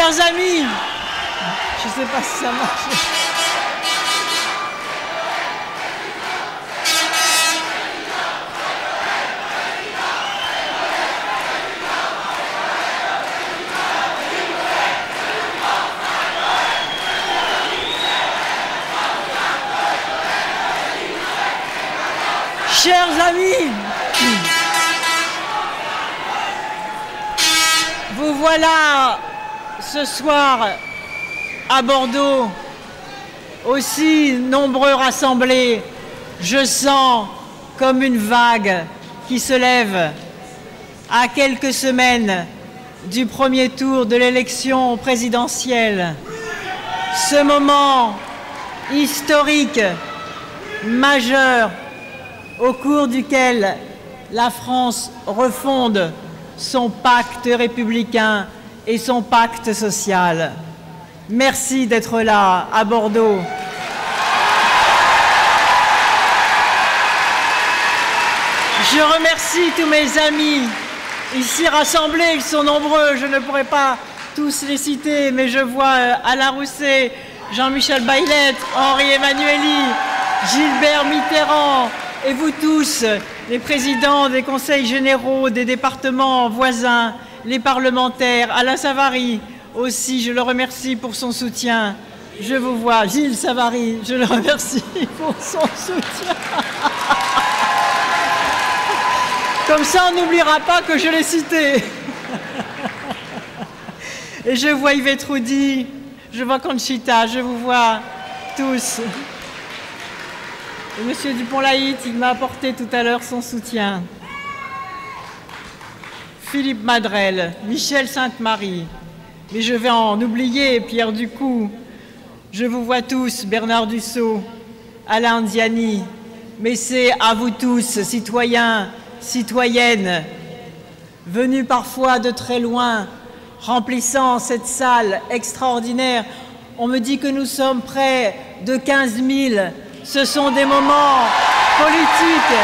Chers amis, je ne sais pas si ça marche. Chers amis, vous voilà ce soir à Bordeaux, aussi nombreux rassemblés. Je sens comme une vague qui se lève à quelques semaines du premier tour de l'élection présidentielle. Ce moment historique, majeur, au cours duquel la France refonde son pacte républicain et son pacte social. Merci d'être là, à Bordeaux. Je remercie tous mes amis ici rassemblés, ils sont nombreux, je ne pourrai pas tous les citer, mais je vois Alain Rousset, Jean-Michel Baillet, Henri Emmanuelli, Gilbert Mitterrand, et vous tous, les présidents des conseils généraux des départements voisins, les parlementaires, Alain Savary aussi, je le remercie pour son soutien. Je vous vois, Gilles Savary, je le remercie pour son soutien. Comme ça, on n'oubliera pas que je l'ai cité. Et je vois Yvette Roudy, je vois Conchita, je vous vois tous. Et Monsieur Dupont-Laït, il m'a apporté tout à l'heure son soutien. Philippe Madrel, Michel Sainte-Marie, mais je vais en oublier, Pierre Ducou. Je vous vois tous, Bernard Dussault, Alain Diani, mais c'est à vous tous, citoyens, citoyennes, venus parfois de très loin, remplissant cette salle extraordinaire. On me dit que nous sommes près de 15 000. Ce sont des moments politiques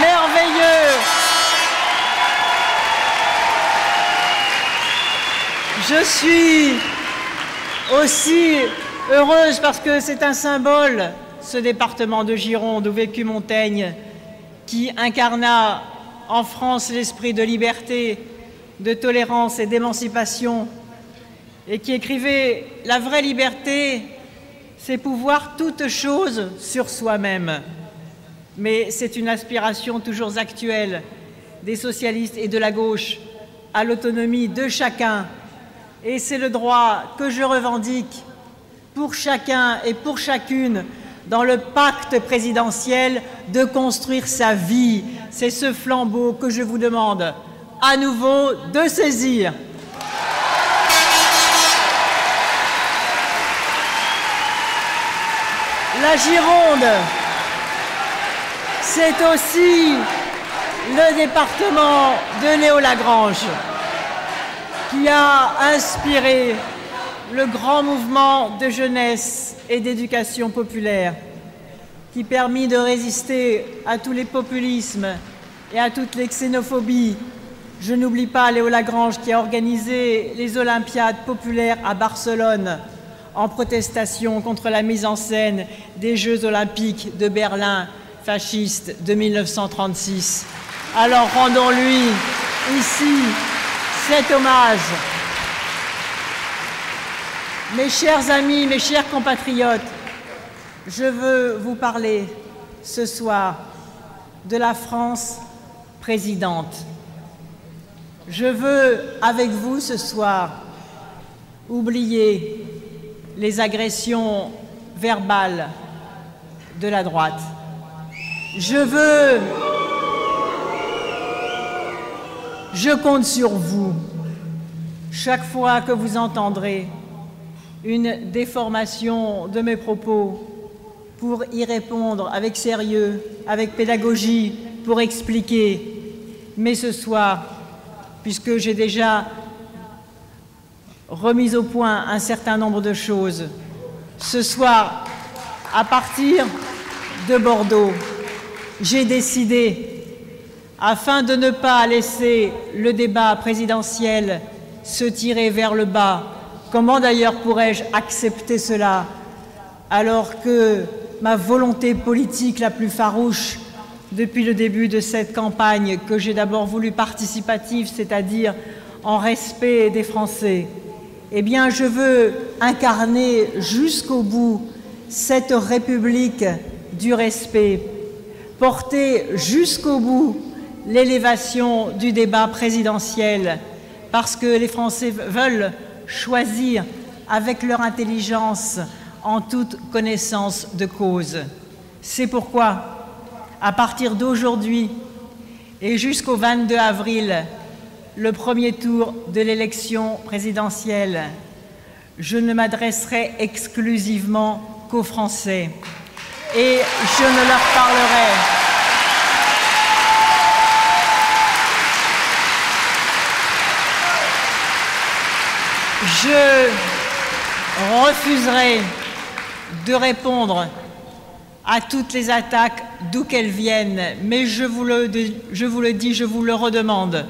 merveilleux. Je suis aussi heureuse parce que c'est un symbole, ce département de Gironde où vécut Montaigne, qui incarna en France l'esprit de liberté, de tolérance et d'émancipation, et qui écrivait « La vraie liberté, c'est pouvoir toute chose sur soi-même ». Mais c'est une aspiration toujours actuelle des socialistes et de la gauche à l'autonomie de chacun. Et c'est le droit que je revendique pour chacun et pour chacune dans le pacte présidentiel de construire sa vie. C'est ce flambeau que je vous demande à nouveau de saisir. La Gironde, c'est aussi le département de Léo Lagrange qui a inspiré le grand mouvement de jeunesse et d'éducation populaire qui permit de résister à tous les populismes et à toutes les xénophobies. Je n'oublie pas Léo Lagrange qui a organisé les Olympiades populaires à Barcelone en protestation contre la mise en scène des Jeux olympiques de Berlin fascistes de 1936. Alors rendons-lui ici cet hommage. Mes chers amis, mes chers compatriotes, je veux vous parler ce soir de la France présidente. Je veux, avec vous ce soir, oublier les agressions verbales de la droite. Je compte sur vous. Chaque fois que vous entendrez une déformation de mes propos, pour y répondre avec sérieux, avec pédagogie, pour expliquer. Mais ce soir, puisque j'ai déjà remis au point un certain nombre de choses, ce soir, à partir de Bordeaux, j'ai décidé, afin de ne pas laisser le débat présidentiel se tirer vers le bas, Comment d'ailleurs pourrais-je accepter cela alors que ma volonté politique la plus farouche depuis le début de cette campagne, que j'ai d'abord voulu participative, c'est-à-dire en respect des Français, eh bien je veux incarner jusqu'au bout cette République du respect, porter jusqu'au bout l'élévation du débat présidentiel, parce que les Français veulent choisir avec leur intelligence en toute connaissance de cause. C'est pourquoi, à partir d'aujourd'hui et jusqu'au 22 avril, le premier tour de l'élection présidentielle, je ne m'adresserai exclusivement qu'aux Français et je ne leur parlerai je refuserai de répondre à toutes les attaques d'où qu'elles viennent, mais je vous le dis, je vous le redemande,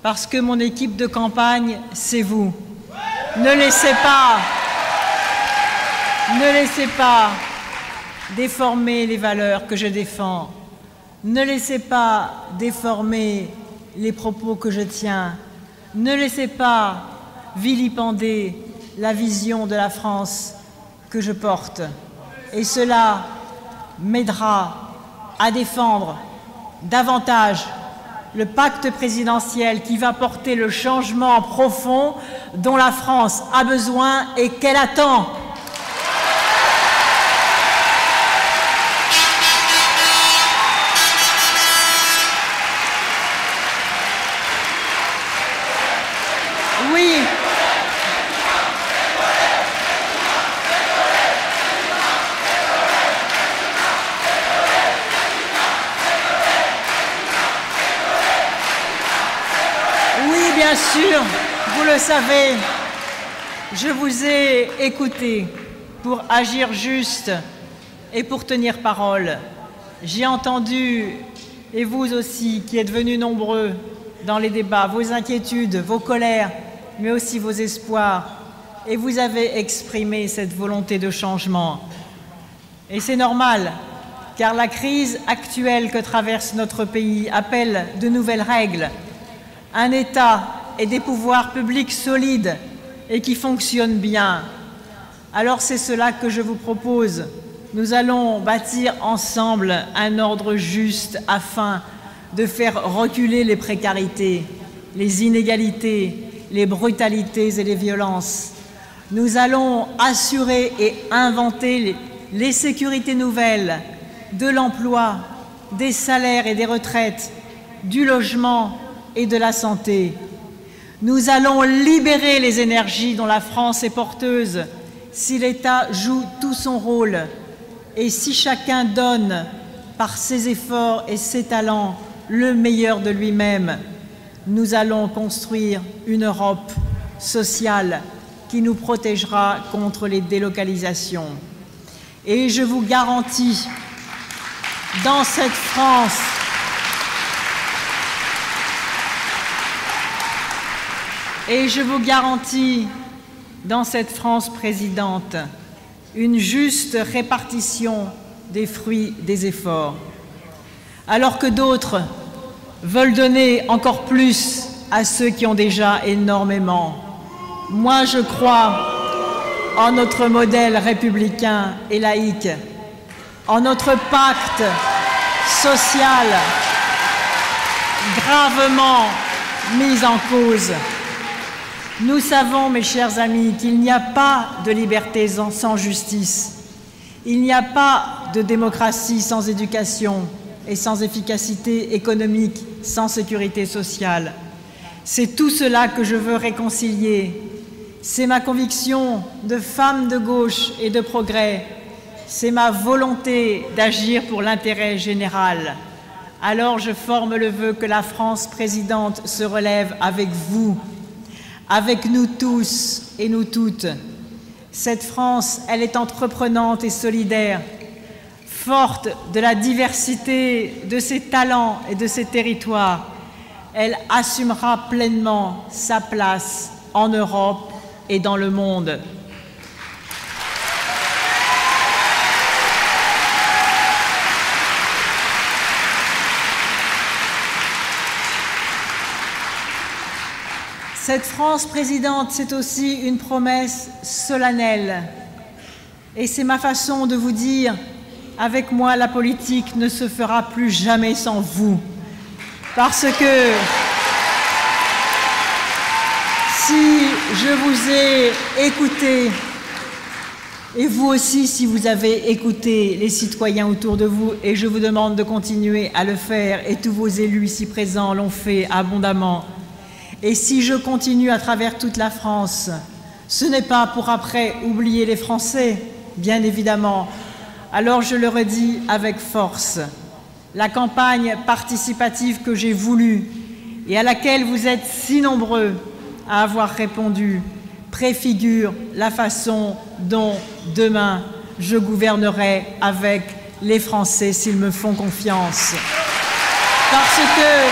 parce que mon équipe de campagne, c'est vous. Ne laissez pas déformer les valeurs que je défends. Ne laissez pas déformer les propos que je tiens. Ne laissez pas vilipender la vision de la France que je porte. Et cela m'aidera à défendre davantage le pacte présidentiel qui va porter le changement profond dont la France a besoin et qu'elle attend. Bien sûr, vous le savez, je vous ai écouté pour agir juste et pour tenir parole. J'ai entendu, et vous aussi qui êtes venus nombreux dans les débats, vos inquiétudes, vos colères, mais aussi vos espoirs, et vous avez exprimé cette volonté de changement. Et c'est normal, car la crise actuelle que traverse notre pays appelle de nouvelles règles. Un État et des pouvoirs publics solides et qui fonctionnent bien. Alors c'est cela que je vous propose. Nous allons bâtir ensemble un ordre juste afin de faire reculer les précarités, les inégalités, les brutalités et les violences. Nous allons assurer et inventer les sécurités nouvelles, de l'emploi, des salaires et des retraites, du logement et de la santé. Nous allons libérer les énergies dont la France est porteuse si l'État joue tout son rôle et si chacun donne par ses efforts et ses talents le meilleur de lui-même. Nous allons construire une Europe sociale qui nous protégera contre les délocalisations. Et je vous garantis, dans cette France, dans cette France présidente, une juste répartition des fruits des efforts. Alors que d'autres veulent donner encore plus à ceux qui ont déjà énormément, moi je crois en notre modèle républicain et laïque, en notre pacte social gravement mis en cause. Nous savons, mes chers amis, qu'il n'y a pas de liberté sans justice. Il n'y a pas de démocratie sans éducation et sans efficacité économique, sans sécurité sociale. C'est tout cela que je veux réconcilier. C'est ma conviction de femme de gauche et de progrès. C'est ma volonté d'agir pour l'intérêt général. Alors je forme le vœu que la France présidente se relève avec vous, avec nous tous et nous toutes. Cette France, elle est entreprenante et solidaire, forte de la diversité de ses talents et de ses territoires. Elle assumera pleinement sa place en Europe et dans le monde. Cette France présidente, c'est aussi une promesse solennelle. Et c'est ma façon de vous dire, avec moi, la politique ne se fera plus jamais sans vous. Parce que si je vous ai écouté, et vous aussi, si vous avez écouté les citoyens autour de vous, et je vous demande de continuer à le faire, et tous vos élus ici présents l'ont fait abondamment, et si je continue à travers toute la France, ce n'est pas pour après oublier les Français, bien évidemment. Alors je le redis avec force, la campagne participative que j'ai voulue et à laquelle vous êtes si nombreux à avoir répondu préfigure la façon dont demain je gouvernerai avec les Français s'ils me font confiance. Parce que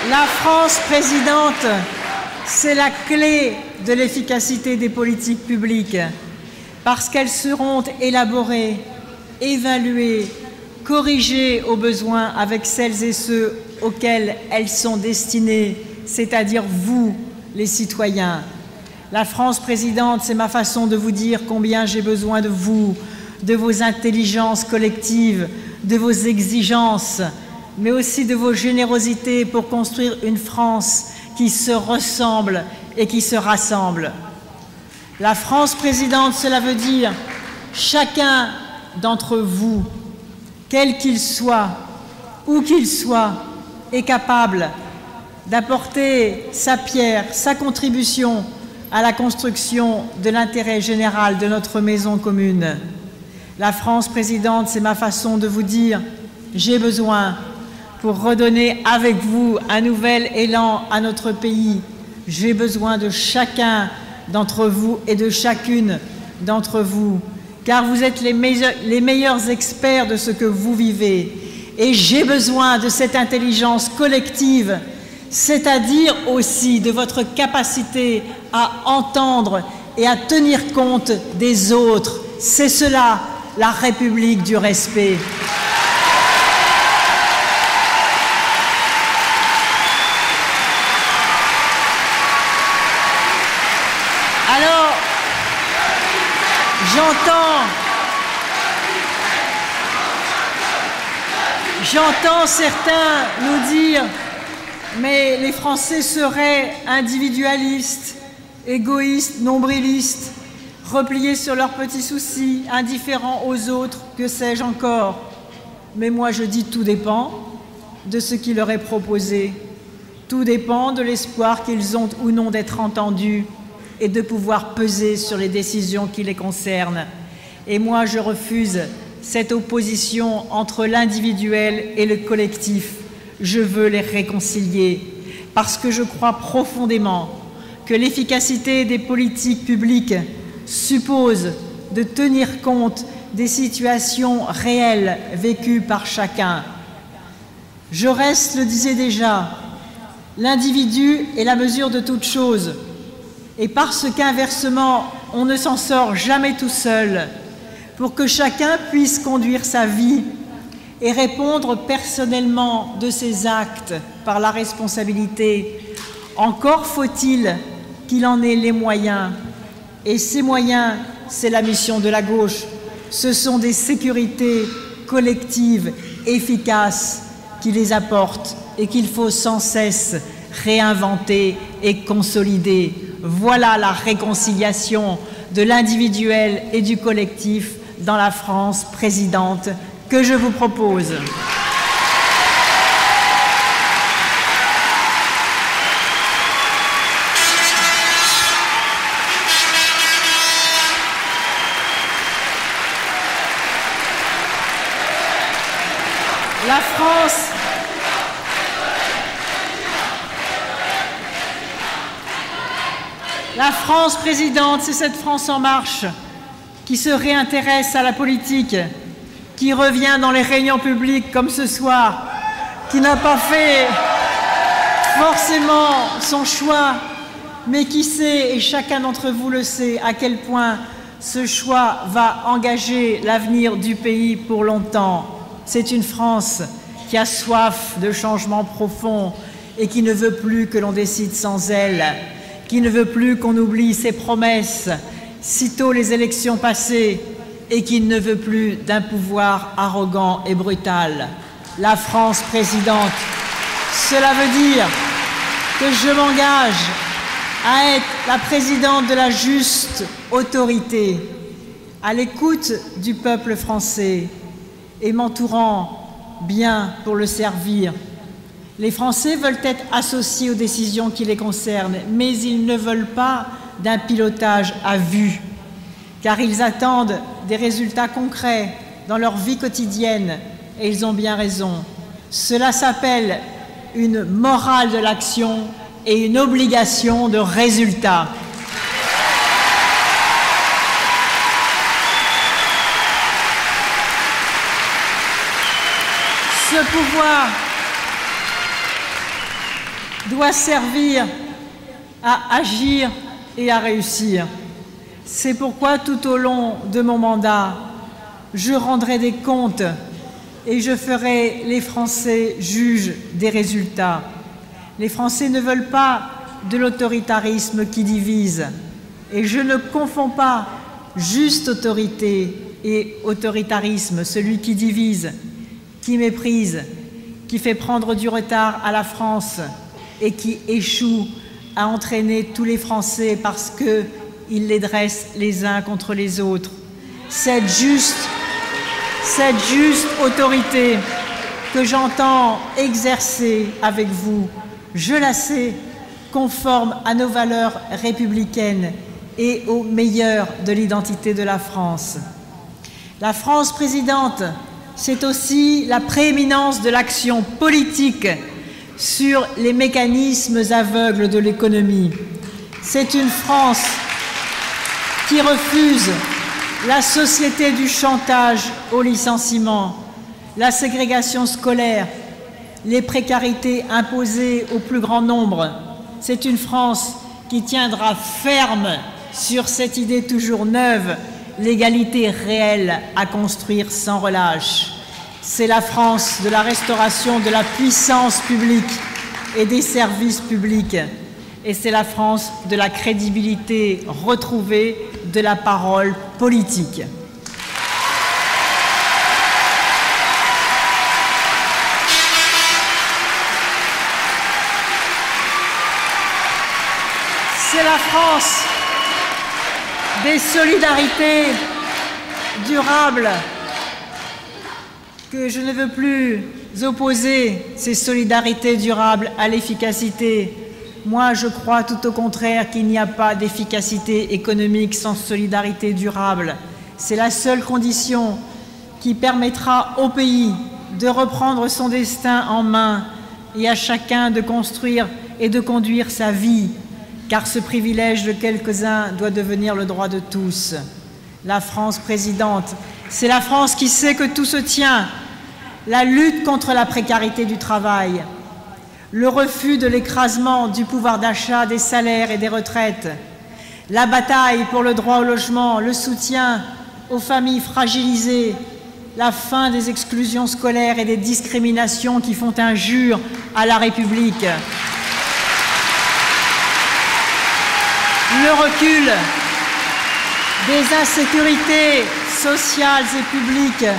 la France présidente, c'est la clé de l'efficacité des politiques publiques, parce qu'elles seront élaborées, évaluées, corrigées au besoin avec celles et ceux auxquels elles sont destinées, c'est-à-dire vous, les citoyens. La France présidente, c'est ma façon de vous dire combien j'ai besoin de vous, de vos intelligences collectives, de vos exigences, mais aussi de vos générosités pour construire une France qui se ressemble et qui se rassemble. La France présidente, cela veut dire chacun d'entre vous, quel qu'il soit, où qu'il soit, est capable d'apporter sa pierre, sa contribution à la construction de l'intérêt général de notre maison commune. La France présidente, c'est ma façon de vous dire, j'ai besoin, pour redonner avec vous un nouvel élan à notre pays, j'ai besoin de chacun d'entre vous et de chacune d'entre vous, car vous êtes les meilleurs experts de ce que vous vivez. Et j'ai besoin de cette intelligence collective, c'est-à-dire aussi de votre capacité à entendre et à tenir compte des autres. C'est cela, la République du respect. Alors, j'entends certains nous dire « mais les Français seraient individualistes, égoïstes, nombrilistes, repliés sur leurs petits soucis, indifférents aux autres, que sais-je encore ?» Mais moi je dis tout dépend de ce qui leur est proposé. Tout dépend de l'espoir qu'ils ont ou non d'être entendus et de pouvoir peser sur les décisions qui les concernent. Et moi je refuse cette opposition entre l'individuel et le collectif. Je veux les réconcilier parce que je crois profondément que l'efficacité des politiques publiques suppose de tenir compte des situations réelles vécues par chacun. Jaurès le disait déjà, l'individu est la mesure de toute chose, et parce qu'inversement, on ne s'en sort jamais tout seul, pour que chacun puisse conduire sa vie et répondre personnellement de ses actes par la responsabilité, encore faut-il qu'il en ait les moyens. Et ces moyens, c'est la mission de la gauche. Ce sont des sécurités collectives efficaces qui les apportent et qu'il faut sans cesse réinventer et consolider. Voilà la réconciliation de l'individuel et du collectif dans la France présidente que je vous propose. La France présidente, c'est cette France en marche qui se réintéresse à la politique, qui revient dans les réunions publiques comme ce soir, qui n'a pas fait forcément son choix, mais qui sait, et chacun d'entre vous le sait, à quel point ce choix va engager l'avenir du pays pour longtemps. C'est une France qui a soif de changements profonds et qui ne veut plus que l'on décide sans elle, qui ne veut plus qu'on oublie ses promesses, sitôt les élections passées, et qui ne veut plus d'un pouvoir arrogant et brutal. La France présidente, cela veut dire que je m'engage à être la présidente de la juste autorité, à l'écoute du peuple français et m'entourant bien pour le servir. Les Français veulent être associés aux décisions qui les concernent, mais ils ne veulent pas d'un pilotage à vue, car ils attendent des résultats concrets dans leur vie quotidienne, et ils ont bien raison. Cela s'appelle une morale de l'action et une obligation de résultat. Ce pouvoir doit servir à agir et à réussir. C'est pourquoi tout au long de mon mandat, je rendrai des comptes et je ferai les Français juges des résultats. Les Français ne veulent pas de l'autoritarisme qui divise. Et je ne confonds pas juste autorité et autoritarisme, celui qui divise, qui méprise, qui fait prendre du retard à la France et qui échoue à entraîner tous les Français parce qu'il les dresse les uns contre les autres. Cette juste autorité que j'entends exercer avec vous, je la sais, conforme à nos valeurs républicaines et au meilleur de l'identité de la France. La France présidente, c'est aussi la prééminence de l'action politique sur les mécanismes aveugles de l'économie. C'est une France qui refuse la société du chantage au licenciement, la ségrégation scolaire, les précarités imposées au plus grand nombre. C'est une France qui tiendra ferme sur cette idée toujours neuve, l'égalité réelle à construire sans relâche. C'est la France de la restauration de la puissance publique et des services publics. Et c'est la France de la crédibilité retrouvée de la parole politique. C'est la France des solidarités durables que je ne veux plus opposer ces solidarités durables à l'efficacité. Moi, je crois tout au contraire qu'il n'y a pas d'efficacité économique sans solidarité durable. C'est la seule condition qui permettra au pays de reprendre son destin en main et à chacun de construire et de conduire sa vie, car ce privilège de quelques-uns doit devenir le droit de tous. La France présidente, c'est la France qui sait que tout se tient. La lutte contre la précarité du travail, le refus de l'écrasement du pouvoir d'achat, des salaires et des retraites, la bataille pour le droit au logement, le soutien aux familles fragilisées, la fin des exclusions scolaires et des discriminations qui font injure à la République, le recul des insécurités sociales et publiques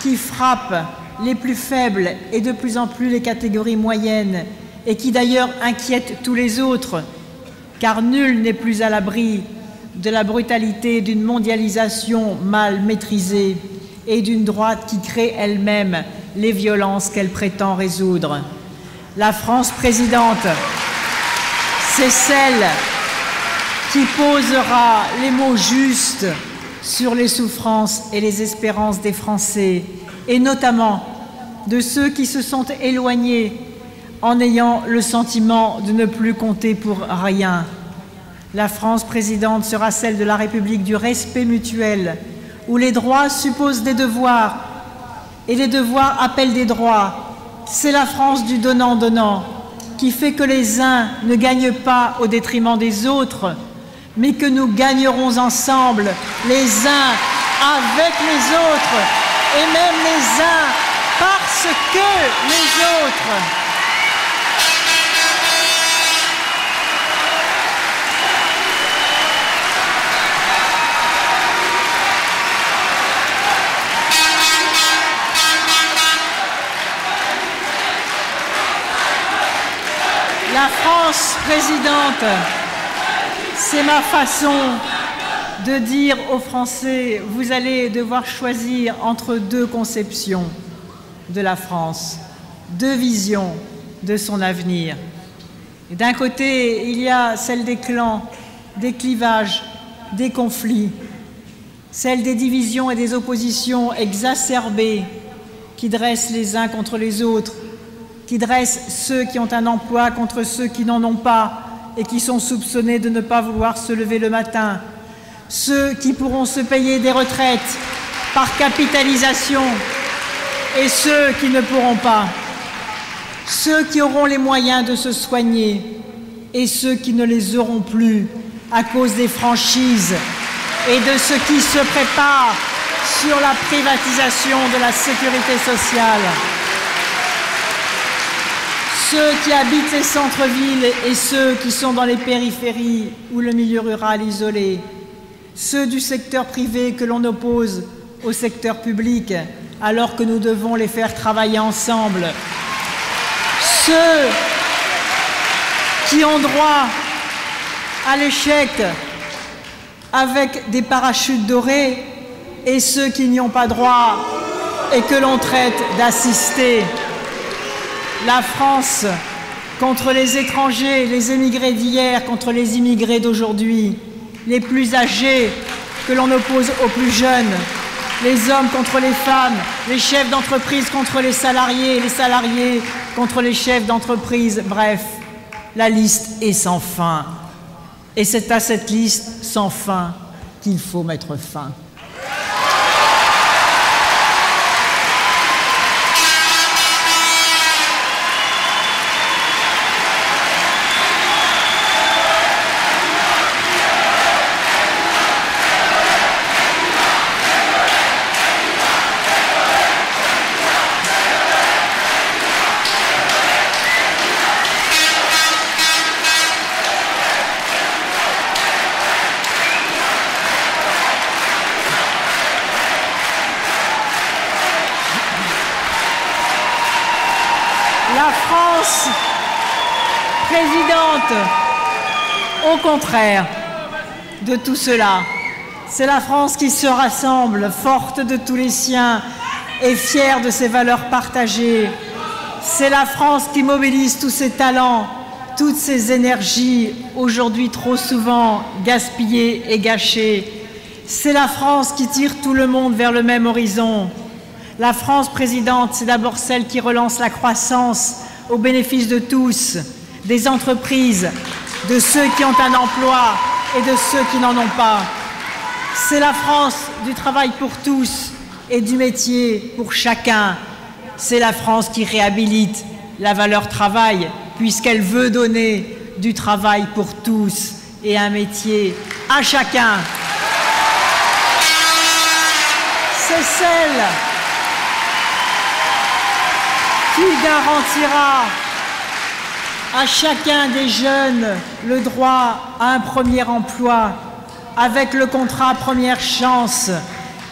qui frappent les plus faibles et de plus en plus les catégories moyennes et qui d'ailleurs inquiètent tous les autres, car nul n'est plus à l'abri de la brutalité d'une mondialisation mal maîtrisée et d'une droite qui crée elle-même les violences qu'elle prétend résoudre. La France présidente, c'est celle qui posera les mots justes sur les souffrances et les espérances des Français, et notamment de ceux qui se sont éloignés en ayant le sentiment de ne plus compter pour rien. La France présidente sera celle de la République du respect mutuel, où les droits supposent des devoirs et les devoirs appellent des droits. C'est la France du donnant-donnant, qui fait que les uns ne gagnent pas au détriment des autres, mais que nous gagnerons ensemble, les uns avec les autres, et même les uns parce que les autres. La France présidente, c'est ma façon de dire aux Français, vous allez devoir choisir entre deux conceptions de la France, deux visions de son avenir. D'un côté, il y a celle des clans, des clivages, des conflits, celle des divisions et des oppositions exacerbées qui dressent les uns contre les autres, qui dressent ceux qui ont un emploi contre ceux qui n'en ont pas et qui sont soupçonnés de ne pas vouloir se lever le matin, ceux qui pourront se payer des retraites par capitalisation et ceux qui ne pourront pas, ceux qui auront les moyens de se soigner et ceux qui ne les auront plus à cause des franchises et de ce qui se prépare sur la privatisation de la sécurité sociale. Ceux qui habitent les centres-villes et ceux qui sont dans les périphéries ou le milieu rural isolé, ceux du secteur privé que l'on oppose au secteur public alors que nous devons les faire travailler ensemble, ceux qui ont droit à l'échec avec des parachutes dorés et ceux qui n'y ont pas droit et que l'on traite d'assistés. La France contre les étrangers, les émigrés d'hier contre les immigrés d'aujourd'hui, les plus âgés que l'on oppose aux plus jeunes, les hommes contre les femmes, les chefs d'entreprise contre les salariés contre les chefs d'entreprise. Bref, la liste est sans fin. Et c'est à cette liste sans fin qu'il faut mettre fin. La France présidente, au contraire de tout cela, c'est la France qui se rassemble, forte de tous les siens et fière de ses valeurs partagées. C'est la France qui mobilise tous ses talents, toutes ses énergies, aujourd'hui trop souvent gaspillées et gâchées. C'est la France qui tire tout le monde vers le même horizon. La France présidente, c'est d'abord celle qui relance la croissance au bénéfice de tous, des entreprises, de ceux qui ont un emploi et de ceux qui n'en ont pas. C'est la France du travail pour tous et du métier pour chacun. C'est la France qui réhabilite la valeur travail, puisqu'elle veut donner du travail pour tous et un métier à chacun. C'est celle qui garantira à chacun des jeunes le droit à un premier emploi avec le contrat première chance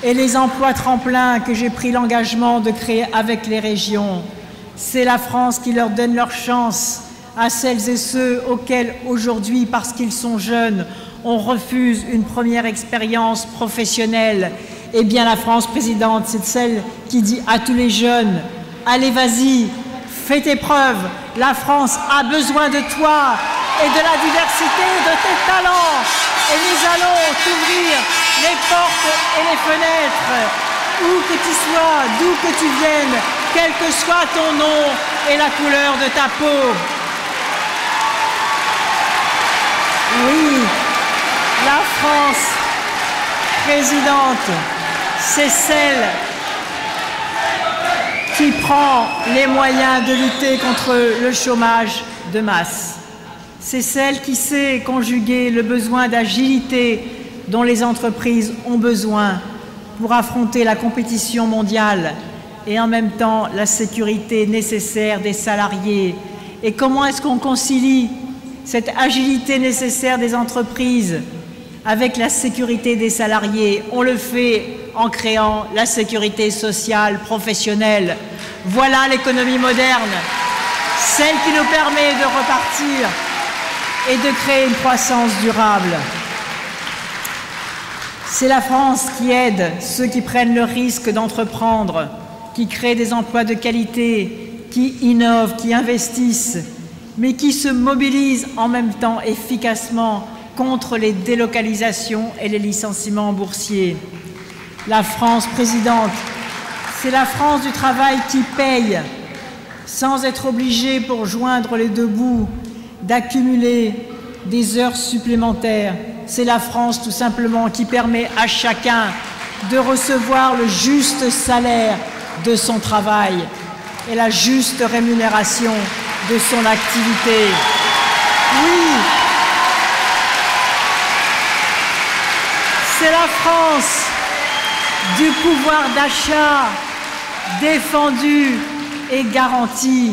et les emplois tremplins que j'ai pris l'engagement de créer avec les régions. C'est la France qui leur donne leur chance à celles et ceux auxquels aujourd'hui, parce qu'ils sont jeunes, on refuse une première expérience professionnelle. Eh bien, la France présidente, c'est celle qui dit à tous les jeunes: allez, vas-y, fais tes preuves. La France a besoin de toi et de la diversité de tes talents. Et nous allons t'ouvrir les portes et les fenêtres, où que tu sois, d'où que tu viennes. quel que soit ton nom et la couleur de ta peau. Oui, la France présidente, c'est celle qui prend les moyens de lutter contre le chômage de masse. C'est celle qui sait conjuguer le besoin d'agilité dont les entreprises ont besoin pour affronter la compétition mondiale et en même temps la sécurité nécessaire des salariés. Et comment est-ce qu'on concilie cette agilité nécessaire des entreprises avec la sécurité des salariés? On le fait en créant la sécurité sociale professionnelle. Voilà l'économie moderne, celle qui nous permet de repartir et de créer une croissance durable. C'est la France qui aide ceux qui prennent le risque d'entreprendre, qui créent des emplois de qualité, qui innovent, qui investissent, mais qui se mobilisent en même temps efficacement contre les délocalisations et les licenciements boursiers. La France présidente, c'est la France du travail qui paye, sans être obligé pour joindre les deux bouts d'accumuler des heures supplémentaires. C'est la France tout simplement qui permet à chacun de recevoir le juste salaire de son travail et la juste rémunération de son activité. Oui, c'est la France du pouvoir d'achat défendu et garanti,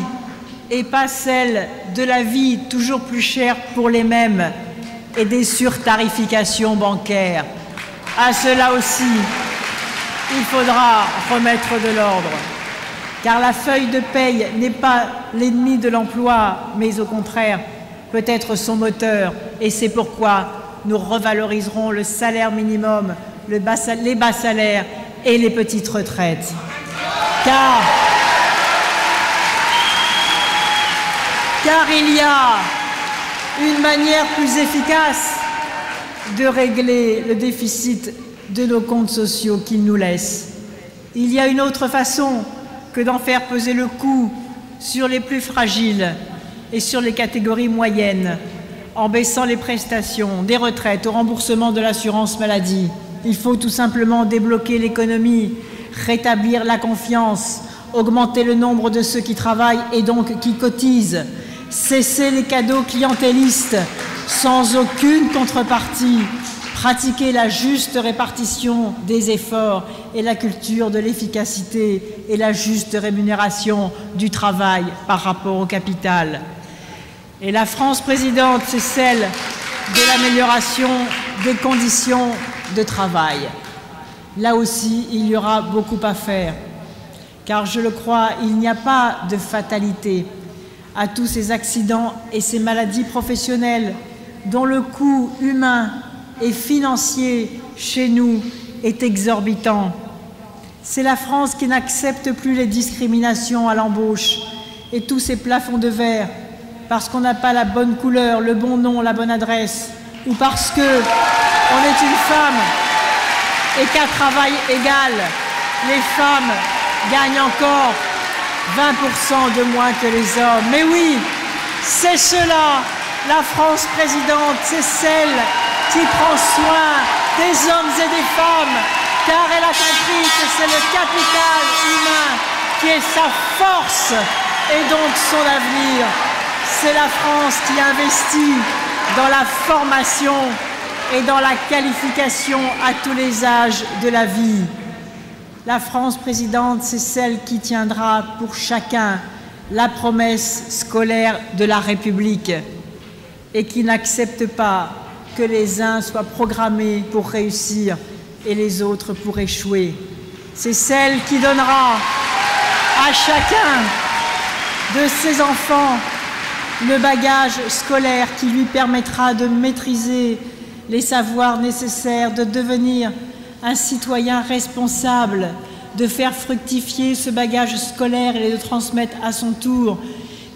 et pas celle de la vie toujours plus chère pour les mêmes et des surtarifications bancaires. À cela aussi, il faudra remettre de l'ordre, car la feuille de paye n'est pas l'ennemi de l'emploi, mais au contraire, peut être son moteur, et c'est pourquoi nous revaloriserons le salaire minimum, les bas salaires et les petites retraites. Car il y a une manière plus efficace de régler le déficit de nos comptes sociaux qu'ils nous laissent. Il y a une autre façon que d'en faire peser le coût sur les plus fragiles et sur les catégories moyennes, en baissant les prestations des retraites au remboursement de l'assurance maladie. Il faut tout simplement débloquer l'économie, rétablir la confiance, augmenter le nombre de ceux qui travaillent et donc qui cotisent, cesser les cadeaux clientélistes sans aucune contrepartie, pratiquer la juste répartition des efforts et la culture de l'efficacité et la juste rémunération du travail par rapport au capital. Et la France présidente, c'est celle de l'amélioration des conditions de travail. Là aussi, il y aura beaucoup à faire, car je le crois, il n'y a pas de fatalité à tous ces accidents et ces maladies professionnelles dont le coût humain et financier chez nous est exorbitant. C'est la France qui n'accepte plus les discriminations à l'embauche et tous ces plafonds de verre parce qu'on n'a pas la bonne couleur, le bon nom, la bonne adresse, ou parce qu'on est une femme et qu'à travail égal, les femmes gagnent encore 20% de moins que les hommes. Mais oui, c'est cela, la France présidente, c'est celle qui prend soin des hommes et des femmes, car elle a compris que c'est le capital humain qui est sa force et donc son avenir. C'est la France qui investit dans la formation et dans la qualification à tous les âges de la vie. La France présidente, c'est celle qui tiendra pour chacun la promesse scolaire de la République et qui n'accepte pas que les uns soient programmés pour réussir et les autres pour échouer. C'est celle qui donnera à chacun de ses enfants le bagage scolaire qui lui permettra de maîtriser les savoirs nécessaires, de devenir un citoyen responsable, de faire fructifier ce bagage scolaire et de le transmettre à son tour,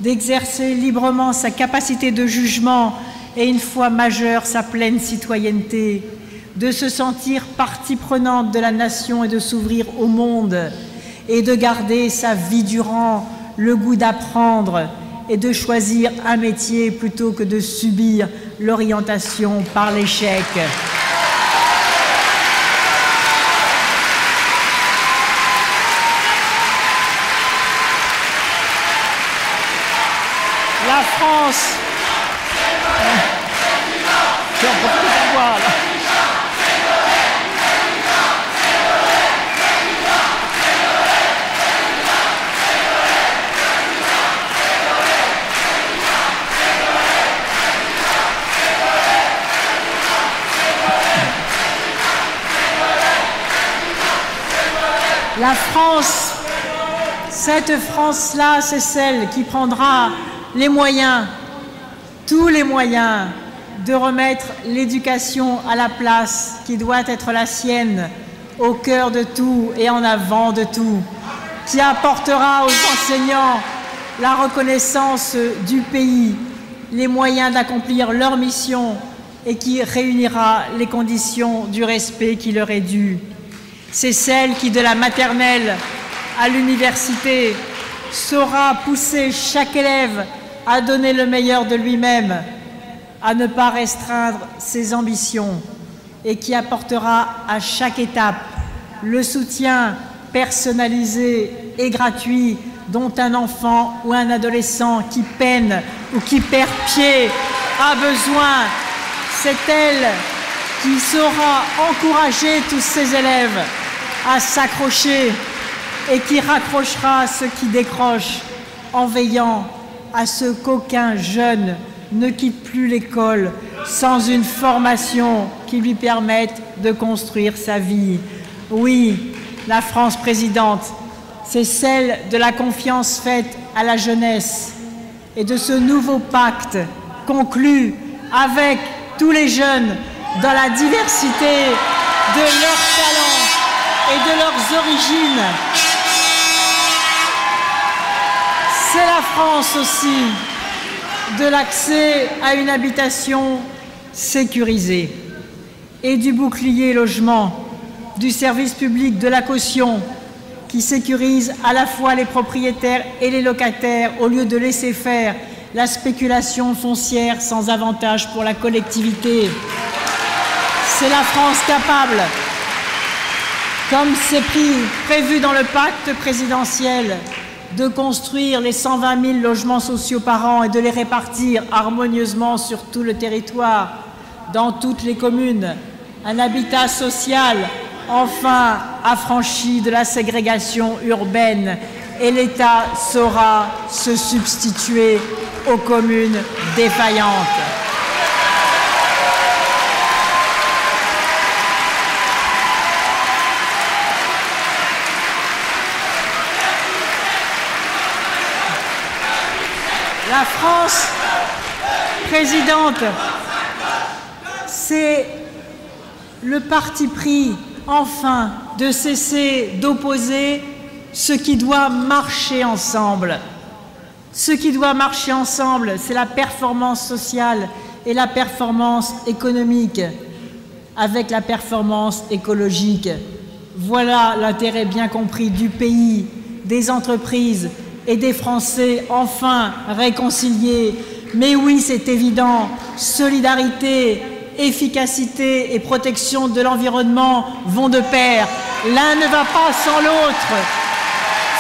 d'exercer librement sa capacité de jugement et, une fois majeur, sa pleine citoyenneté, de se sentir partie prenante de la nation et de s'ouvrir au monde, et de garder sa vie durant le goût d'apprendre et de choisir un métier plutôt que de subir l'orientation par l'échec. La France... La France, cette France-là, c'est celle qui prendra les moyens, tous les moyens, de remettre l'éducation à la place qui doit être la sienne, au cœur de tout et en avant de tout, qui apportera aux enseignants la reconnaissance du pays, les moyens d'accomplir leur mission et qui réunira les conditions du respect qui leur est dû. C'est celle qui, de la maternelle à l'université, saura pousser chaque élève à donner le meilleur de lui-même, à ne pas restreindre ses ambitions et qui apportera à chaque étape le soutien personnalisé et gratuit dont un enfant ou un adolescent qui peine ou qui perd pied a besoin. C'est elle qui saura encourager tous ses élèves à s'accrocher et qui raccrochera ceux qui décrochent en veillant à ce qu'aucun jeune ne quitte plus l'école sans une formation qui lui permette de construire sa vie. Oui, la France présidente, c'est celle de la confiance faite à la jeunesse et de ce nouveau pacte conclu avec tous les jeunes dans la diversité de leurs talents et de leurs origines. C'est la France aussi de l'accès à une habitation sécurisée et du bouclier logement, du service public de la caution qui sécurise à la fois les propriétaires et les locataires au lieu de laisser faire la spéculation foncière sans avantage pour la collectivité. C'est la France capable, comme c'est prévu dans le pacte présidentiel, de construire les 120 000 logements sociaux par an et de les répartir harmonieusement sur tout le territoire, dans toutes les communes. Un habitat social, enfin, affranchi de la ségrégation urbaine. Et l'État saura se substituer aux communes défaillantes. La France présidente, c'est le parti pris, enfin, de cesser d'opposer ce qui doit marcher ensemble. Ce qui doit marcher ensemble, c'est la performance sociale et la performance économique, avec la performance écologique. Voilà l'intérêt bien compris du pays, des entreprises et des Français enfin réconciliés. Mais oui, c'est évident, solidarité, efficacité et protection de l'environnement vont de pair. L'un ne va pas sans l'autre.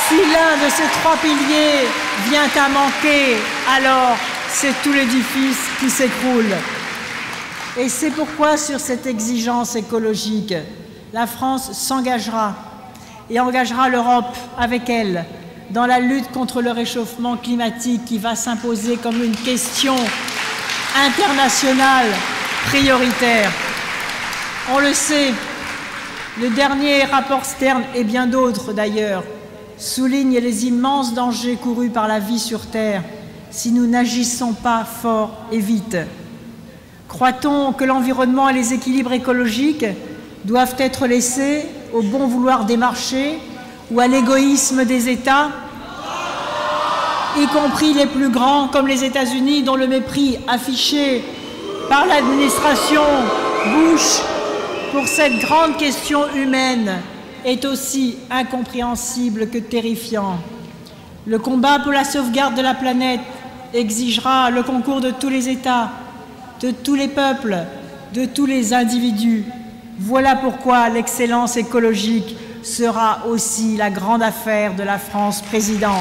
Si l'un de ces trois piliers vient à manquer, alors c'est tout l'édifice qui s'écroule. Et c'est pourquoi, sur cette exigence écologique, la France s'engagera et engagera l'Europe avec elle dans la lutte contre le réchauffement climatique qui va s'imposer comme une question internationale prioritaire. On le sait, le dernier rapport Stern, et bien d'autres d'ailleurs, souligne les immenses dangers courus par la vie sur Terre si nous n'agissons pas fort et vite. Croit-on que l'environnement et les équilibres écologiques doivent être laissés au bon vouloir des marchés ou à l'égoïsme des États, y compris les plus grands comme les États-Unis, dont le mépris affiché par l'administration Bush pour cette grande question humaine est aussi incompréhensible que terrifiant. Le combat pour la sauvegarde de la planète exigera le concours de tous les États, de tous les peuples, de tous les individus. Voilà pourquoi l'excellence écologique sera aussi la grande affaire de la France présidente.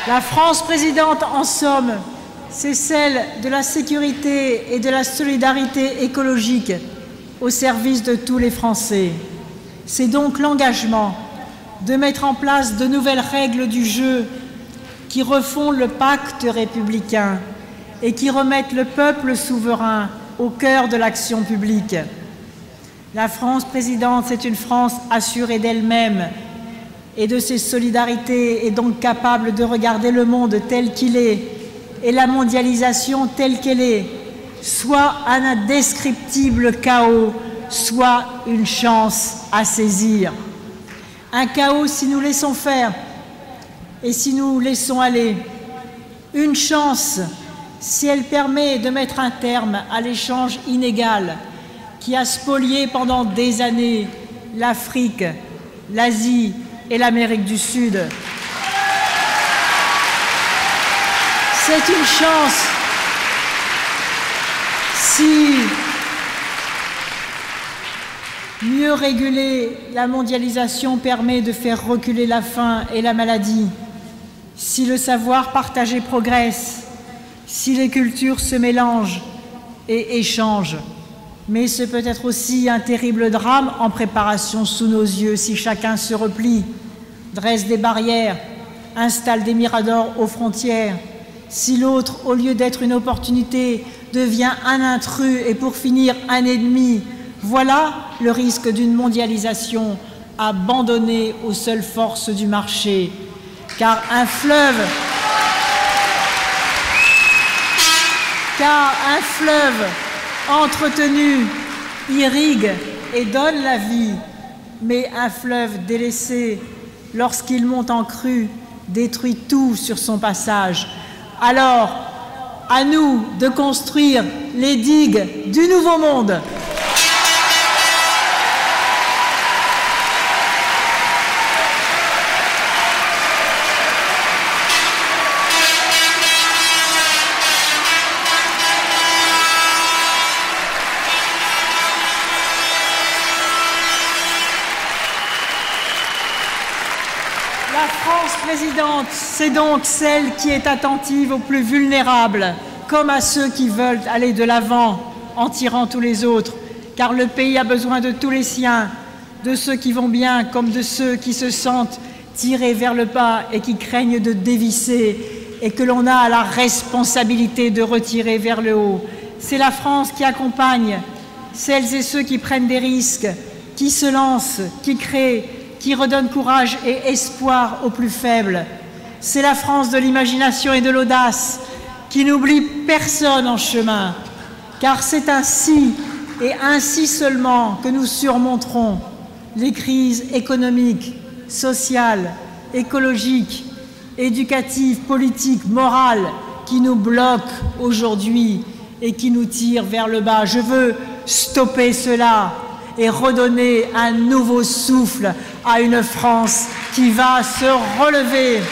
La France présidente, en somme, c'est celle de la sécurité et de la solidarité écologique au service de tous les Français. C'est donc l'engagement de mettre en place de nouvelles règles du jeu qui refont le pacte républicain et qui remettent le peuple souverain au cœur de l'action publique. La France présidente, c'est une France assurée d'elle-même et de ses solidarités, et donc capable de regarder le monde tel qu'il est et la mondialisation telle qu'elle est, soit un indescriptible chaos, soit une chance à saisir. Un chaos si nous laissons faire et si nous laissons aller. Une chance si elle permet de mettre un terme à l'échange inégal qui a spolié pendant des années l'Afrique, l'Asie et l'Amérique du Sud. C'est une chance si mieux réguler la mondialisation permet de faire reculer la faim et la maladie, si le savoir partagé progresse, si les cultures se mélangent et échangent. Mais c'est peut-être aussi un terrible drame en préparation sous nos yeux si chacun se replie, dresse des barrières, installe des miradors aux frontières, si l'autre, au lieu d'être une opportunité, devient un intrus et pour finir un ennemi. Voilà le risque d'une mondialisation abandonnée aux seules forces du marché. Car un fleuve entretenu irrigue et donne la vie, mais un fleuve délaissé, lorsqu'il monte en crue, détruit tout sur son passage. Alors, à nous de construire les digues du nouveau monde. La France présidente, c'est donc celle qui est attentive aux plus vulnérables, comme à ceux qui veulent aller de l'avant en tirant tous les autres, car le pays a besoin de tous les siens, de ceux qui vont bien comme de ceux qui se sentent tirés vers le bas et qui craignent de dévisser et que l'on a la responsabilité de retirer vers le haut. C'est la France qui accompagne celles et ceux qui prennent des risques, qui se lancent, qui créent, qui redonne courage et espoir aux plus faibles. C'est la France de l'imagination et de l'audace, qui n'oublie personne en chemin, car c'est ainsi et ainsi seulement que nous surmonterons les crises économiques, sociales, écologiques, éducatives, politiques, morales qui nous bloquent aujourd'hui et qui nous tirent vers le bas. Je veux stopper cela et redonner un nouveau souffle à une France qui va se relever.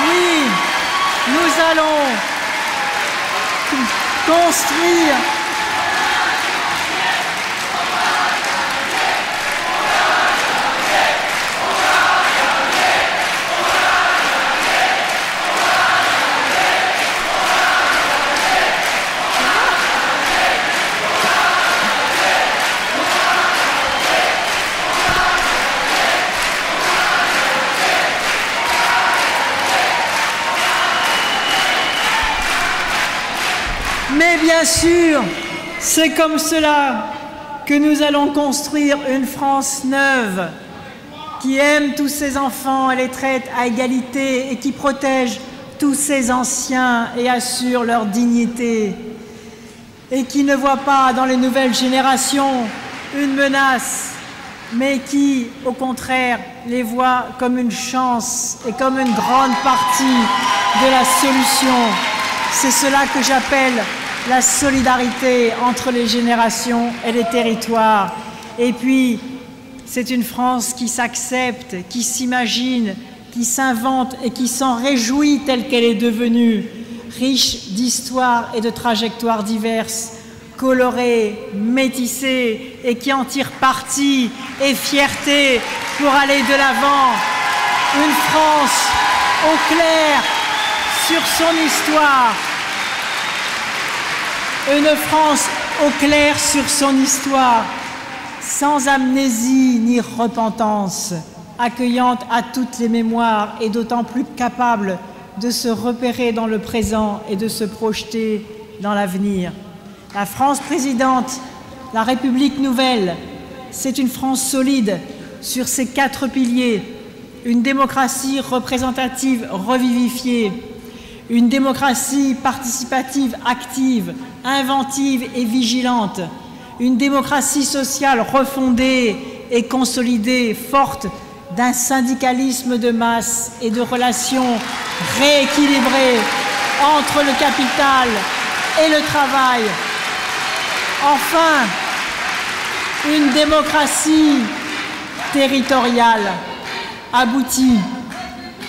Oui, nous allons construire Mais bien sûr, c'est comme cela que nous allons construire une France neuve, qui aime tous ses enfants et les traite à égalité et qui protège tous ses anciens et assure leur dignité, et qui ne voit pas dans les nouvelles générations une menace, mais qui, au contraire, les voit comme une chance et comme une grande partie de la solution. C'est cela que j'appelle la solidarité entre les générations et les territoires. Et puis, c'est une France qui s'accepte, qui s'imagine, qui s'invente et qui s'en réjouit telle qu'elle est devenue, riche d'histoires et de trajectoires diverses, colorée, métissée et qui en tire parti et fierté pour aller de l'avant. Une France au clair sur son histoire. Une France au clair sur son histoire, sans amnésie ni repentance, accueillante à toutes les mémoires et d'autant plus capable de se repérer dans le présent et de se projeter dans l'avenir. La France présidente, la République nouvelle, c'est une France solide sur ses 4 piliers, une démocratie représentative revivifiée, une démocratie participative active, inventive et vigilante, une démocratie sociale refondée et consolidée, forte d'un syndicalisme de masse et de relations rééquilibrées entre le capital et le travail. Enfin, une démocratie territoriale aboutie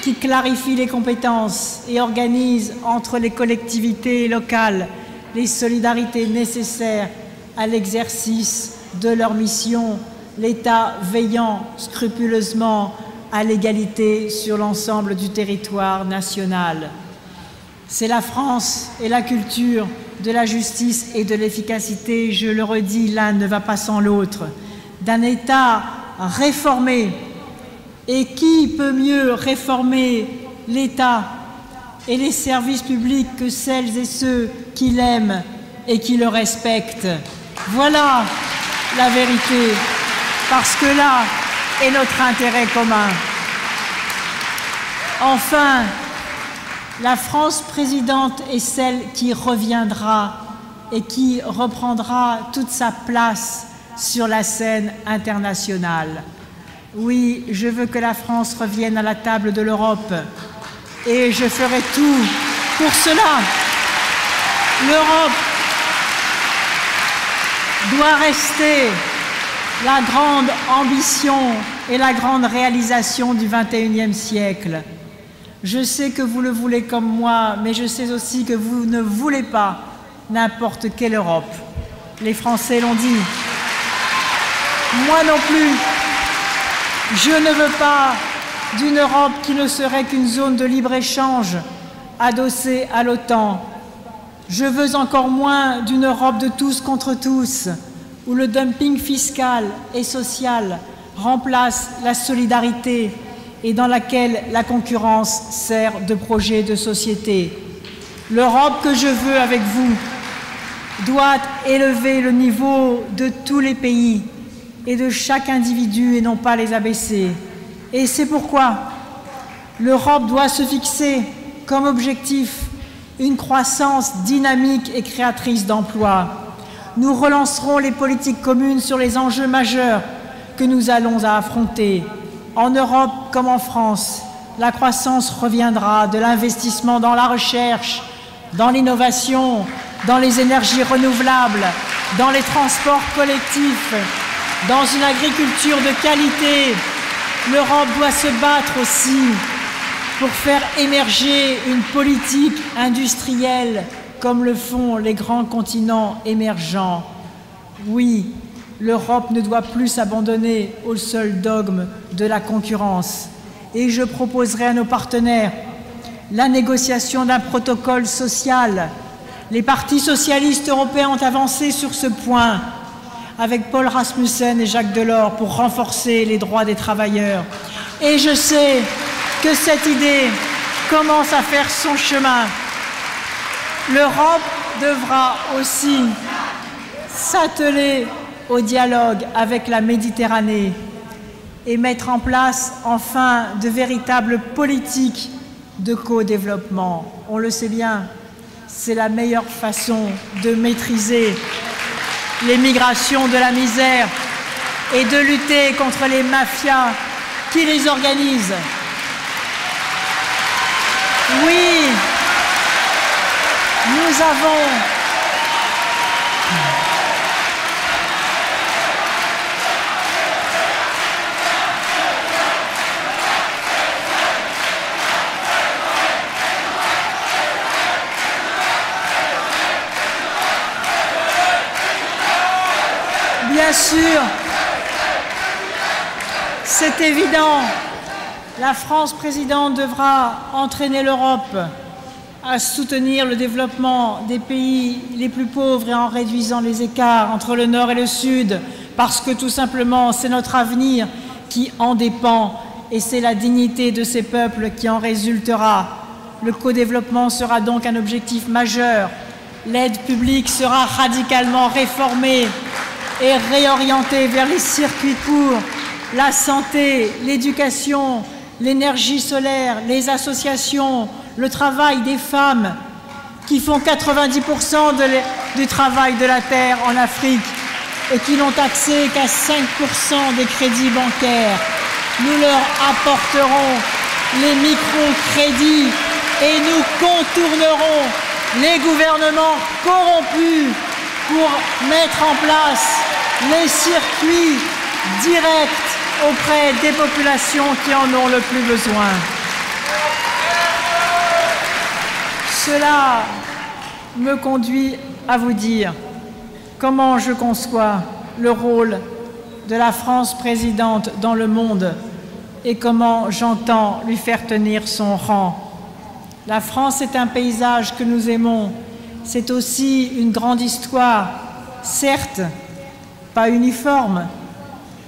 qui clarifie les compétences et organise entre les collectivités locales les solidarités nécessaires à l'exercice de leur mission, l'État veillant scrupuleusement à l'égalité sur l'ensemble du territoire national. C'est la France et la culture de la justice et de l'efficacité, je le redis, l'un ne va pas sans l'autre, d'un État réformé. Et qui peut mieux réformer l'État et les services publics que celles et ceux qui l'aiment et qui le respectent? Voilà la vérité, parce que là est notre intérêt commun. Enfin, la France présidente est celle qui reviendra et qui reprendra toute sa place sur la scène internationale. Oui, je veux que la France revienne à la table de l'Europe et je ferai tout pour cela. L'Europe doit rester la grande ambition et la grande réalisation du XXIe siècle. Je sais que vous le voulez comme moi, mais je sais aussi que vous ne voulez pas n'importe quelle Europe. Les Français l'ont dit. Moi non plus. Je ne veux pas d'une Europe qui ne serait qu'une zone de libre-échange adossée à l'OTAN. Je veux encore moins d'une Europe de tous contre tous, où le dumping fiscal et social remplace la solidarité et dans laquelle la concurrence sert de projet de société. L'Europe que je veux avec vous doit élever le niveau de tous les pays et de chaque individu et non pas les abaisser. Et c'est pourquoi l'Europe doit se fixer comme objectif une croissance dynamique et créatrice d'emplois. Nous relancerons les politiques communes sur les enjeux majeurs que nous allons à affronter. En Europe comme en France, la croissance reviendra de l'investissement dans la recherche, dans l'innovation, dans les énergies renouvelables, dans les transports collectifs, dans une agriculture de qualité. L'Europe doit se battre aussi pour faire émerger une politique industrielle comme le font les grands continents émergents. Oui, l'Europe ne doit plus s'abandonner au seul dogme de la concurrence. Et je proposerai à nos partenaires la négociation d'un protocole social. Les partis socialistes européens ont avancé sur ce point avec Poul Rasmussen et Jacques Delors pour renforcer les droits des travailleurs. Et je sais que cette idée commence à faire son chemin. L'Europe devra aussi s'atteler au dialogue avec la Méditerranée et mettre en place enfin de véritables politiques de co-développement. On le sait bien, c'est la meilleure façon de maîtriser les migrations de la misère et de lutter contre les mafias qui les organisent. Oui, nous avons bien sûr, c'est évident, la France présidente devra entraîner l'Europe à soutenir le développement des pays les plus pauvres et en réduisant les écarts entre le Nord et le Sud, parce que tout simplement c'est notre avenir qui en dépend et c'est la dignité de ces peuples qui en résultera. Le co-développement sera donc un objectif majeur. L'aide publique sera radicalement réformée et réorientée vers les circuits courts, la santé, l'éducation, l'énergie solaire, les associations, le travail des femmes qui font 90% du travail de la terre en Afrique et qui n'ont accès qu'à 5% des crédits bancaires. Nous leur apporterons les microcrédits et nous contournerons les gouvernements corrompus pour mettre en place les circuits directs auprès des populations qui en ont le plus besoin. Cela me conduit à vous dire comment je conçois le rôle de la France présidente dans le monde et comment j'entends lui faire tenir son rang. La France est un paysage que nous aimons. C'est aussi une grande histoire, certes, pas uniforme,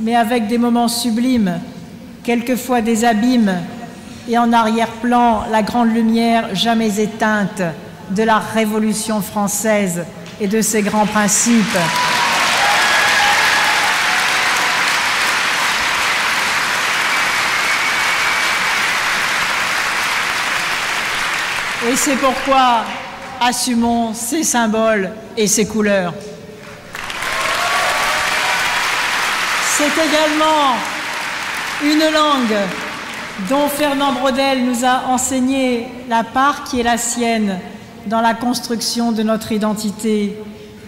mais avec des moments sublimes, quelquefois des abîmes, et en arrière-plan, la grande lumière jamais éteinte de la Révolution française et de ses grands principes. Et c'est pourquoi assumons ces symboles et ces couleurs. C'est également une langue dont Fernand Braudel nous a enseigné la part qui est la sienne dans la construction de notre identité.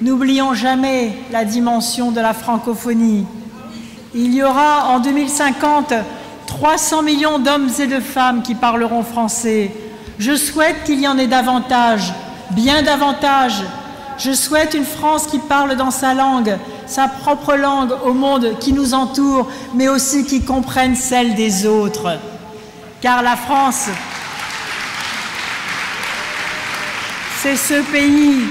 N'oublions jamais la dimension de la francophonie. Il y aura en 2050 300 millions d'hommes et de femmes qui parleront français. Je souhaite qu'il y en ait davantage, bien davantage. Je souhaite une France qui parle dans sa langue, sa propre langue au monde qui nous entoure, mais aussi qui comprenne celle des autres. Car la France, c'est ce pays,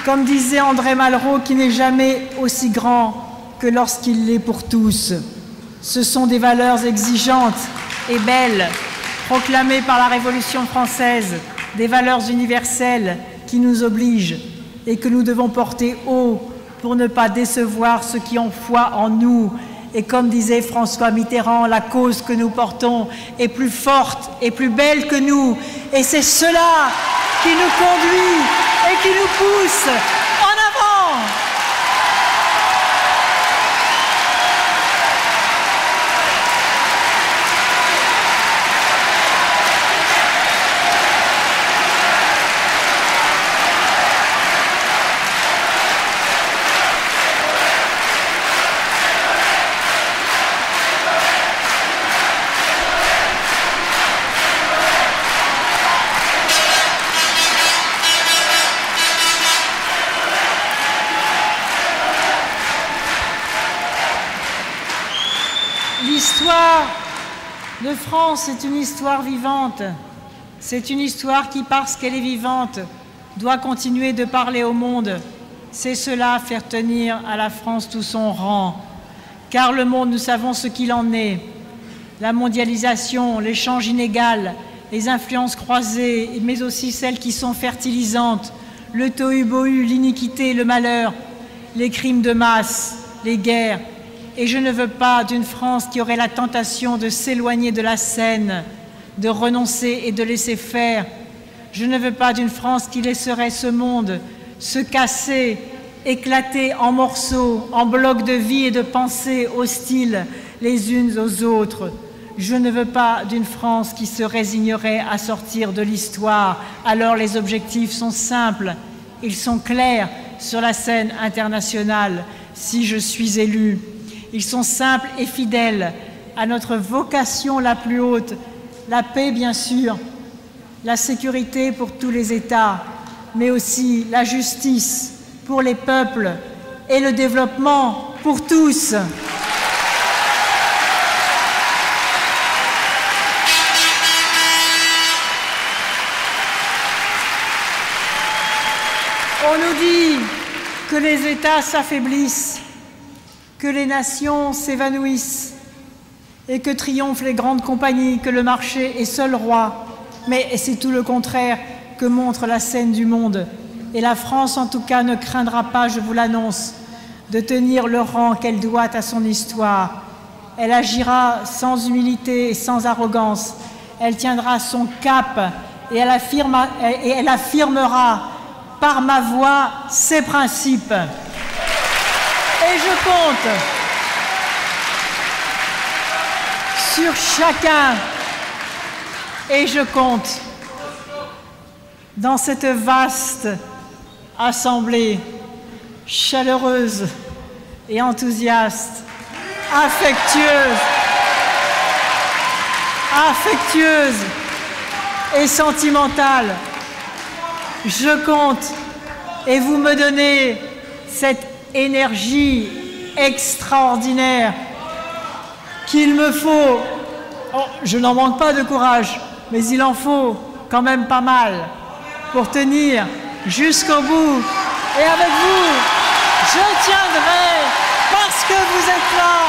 comme disait André Malraux, qui n'est jamais aussi grand que lorsqu'il l'est pour tous. Ce sont des valeurs exigeantes et belles, proclamées par la Révolution française, des valeurs universelles qui nous obligent et que nous devons porter haut pour ne pas décevoir ceux qui ont foi en nous. Et comme disait François Mitterrand, la cause que nous portons est plus forte et plus belle que nous. Et c'est cela qui nous conduit et qui nous pousse en avant. L'histoire de France est une histoire vivante. C'est une histoire qui, parce qu'elle est vivante, doit continuer de parler au monde. C'est cela, faire tenir à la France tout son rang. Car le monde, nous savons ce qu'il en est. La mondialisation, l'échange inégal, les influences croisées, mais aussi celles qui sont fertilisantes, le tohu-bohu, l'iniquité, le malheur, les crimes de masse, les guerres. Et je ne veux pas d'une France qui aurait la tentation de s'éloigner de la scène, de renoncer et de laisser faire. Je ne veux pas d'une France qui laisserait ce monde se casser éclater en morceaux, en blocs de vie et de pensée hostiles les unes aux autres. Je ne veux pas d'une France qui se résignerait à sortir de l'histoire. Alors les objectifs sont simples, ils sont clairs sur la scène internationale si je suis élu. Ils sont simples et fidèles à notre vocation la plus haute, la paix bien sûr, la sécurité pour tous les États, mais aussi la justice pour les peuples et le développement pour tous. On nous dit que les États s'affaiblissent, que les nations s'évanouissent et que triomphent les grandes compagnies, que le marché est seul roi. Mais c'est tout le contraire que montre la scène du monde. Et la France, en tout cas, ne craindra pas, je vous l'annonce, de tenir le rang qu'elle doit à son histoire. Elle agira sans humilité et sans arrogance. Elle tiendra son cap et elle affirmera par ma voix ses principes. Et je compte sur chacun, et je compte dans cette vaste assemblée chaleureuse et enthousiaste, affectueuse et sentimentale. Je compte, et vous me donnez cette énergie extraordinaire qu'il me faut. Oh, je n'en manque pas de courage, mais il en faut quand même pas mal pour tenir jusqu'au bout. Et avec vous, je tiendrai parce que vous êtes là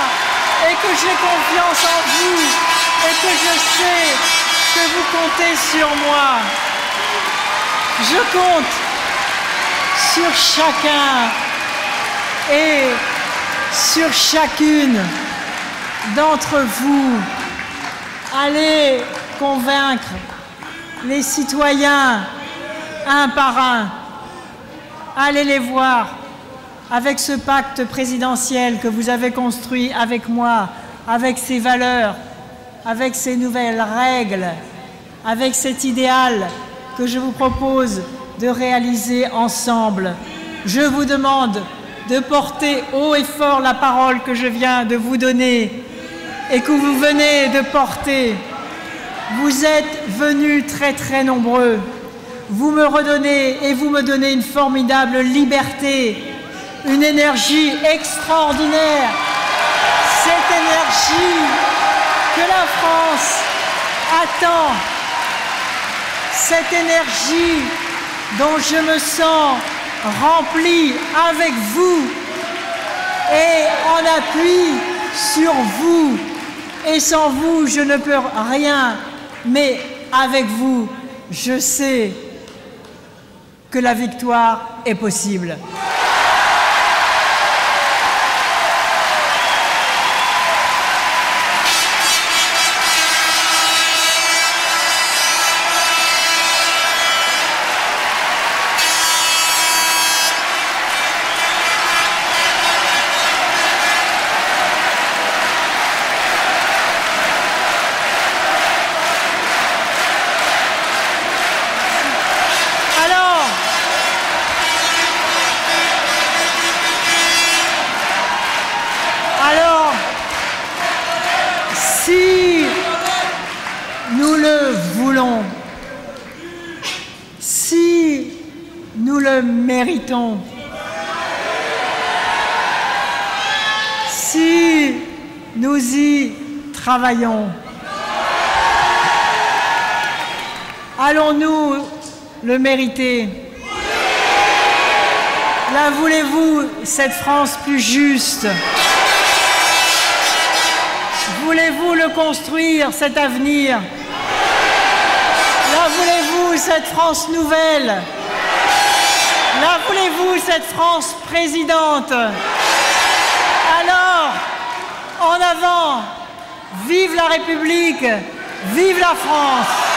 et que j'ai confiance en vous et que je sais que vous comptez sur moi. Je compte sur chacun et sur chacune d'entre vous. Allez convaincre les citoyens un par un. Allez les voir avec ce pacte présidentiel que vous avez construit avec moi, avec ses valeurs, avec ses nouvelles règles, avec cet idéal que je vous propose de réaliser ensemble. Je vous demande de porter haut et fort la parole que je viens de vous donner et que vous venez de porter. Vous êtes venus très très nombreux. Vous me redonnez et vous me donnez une formidable liberté, une énergie extraordinaire. Cette énergie que la France attend. Cette énergie dont je me sens rempli avec vous et en appui sur vous. Et sans vous, je ne peux rien, mais avec vous, je sais que la victoire est possible. Alors, si nous le voulons, si nous le méritons, si nous y travaillons, allons-nous le mériter? La voulez-vous, cette France plus juste? Voulez-vous le construire, cet avenir? La voulez-vous, cette France nouvelle? La voulez-vous, cette France présidente? Alors, en avant, vive la République, vive la France!